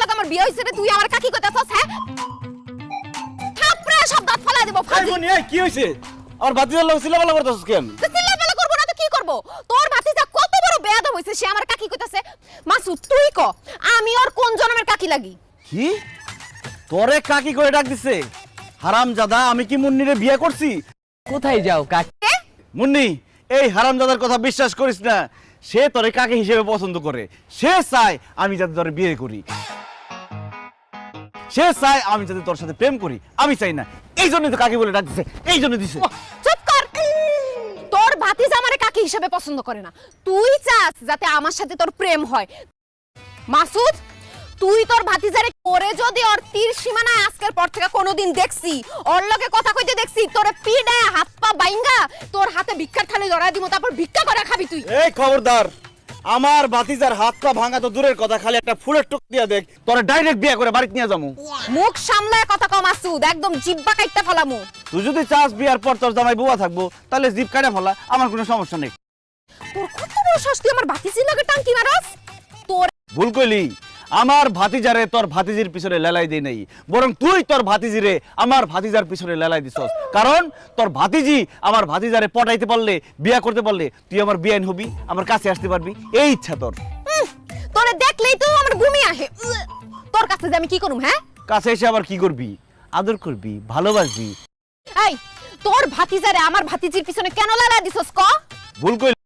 লগে আমার বিয়ে হইছে রে, তুই আমার কাকি কইতাছস? হ্যাঁ, থাপড়ে সব দাঁত ফেলা দেব। এই মনি, এই কি হইছে? আমার ভাতিজার লগে চিল্লাপাল্লা করতেছস কেন? তুই চিল্লাপাল্লা করব না তো কি করব? তোর ভাতিজা কত বড় বেয়াদব হইছে, সে আমার কাকি কইতাছে। মাসুদ তুই ক, আমি ওর কোন জন্মের কাকি লাগি? কি তোরে কাকি করে ডাক দিছে? হারামজাদা, আমি কি মুন্নিরে বিয়ে করছি? কোথায় যাও কাকি? কে? মুন্নি, এই হারামজাদার কথা বিশ্বাস করিস না। সে তোরে কাকি হিসেবে পছন্দ করে। সে চায় আমি যাতে তোরে বিয়ে করি, সে চায় আমি যাতে তোর সাথে প্রেম করি। আমি চাই না, এই জন্যই তো কাকি বলে ডাক দিছে, এই জন্য দিছে। চুপ কর। তোর ভাতিজা আমারে কাকি হিসেবে পছন্দ করে না, তুই চাস যাতে আমার সাথে তোর প্রেম হয়। মাসুদ, তুই তোর ভাতিজারে করে যদি ওর তীর সীমানায় আজকের পর থেকে কোনোদিন দেখছি, ওর লগে কথা কইতে দেখছি, তোরে পিডায় হাত পা বাইঙ্গা তোর হাতে ভিক্ষার থালি ধরা দিমু, তারপর ভিক্ষা করে খাবি তুই। এই খবরদার, আমার ভাতিজার হাত পা ভাঙা তো দূরের কথা, খালি একটা ফুলের টুক দিয়া দেখ, তোরে ডাইরেক্ট বিয়ে করে বাড়িতে নিয়ে যাবো। মুখ সামলায় কথা কও মাসুদ, একদম জিব্বা কাইটটা ফলামু। তুই যদি চাস বিয়ার পর তোর জামাই বুয়া থাকবো, তাহলে জিভ কাটা ফেলা, আমার কোনো সমস্যা নেই। তোর কত বড় সাহস, তুই আমার ভাতিজির লগে টাঙ্কি মারস? তোর ভুল কইলি, আমার ভাতিজারে তোর ভাতিজির পিছনে লেলাই দেই নাই, বরং তুই তোর ভাতিজিরে আমার ভাতিজার পিছনে লেলাই দিছস। কারণ তোর ভাতিজি আমার ভাতিজারে পটাইতে পারলে, বিয়া করতে পারলে তুই আমার বিয়াইন হবি, আমার কাছে আসতে পারবি, এই ইচ্ছা তোর। তোরে দেখলেই তো আমার ঘুমি আহে। তোর কাছে যে আমি কি করুম? হ্যাঁ, কাছে এসে আবার কি করবি? আদর করবি, ভালোবাসবি। এই তোর ভাতিজারে আমার ভাতিজির পিছনে কেন লালা দিছস ক? ভুল কইলি।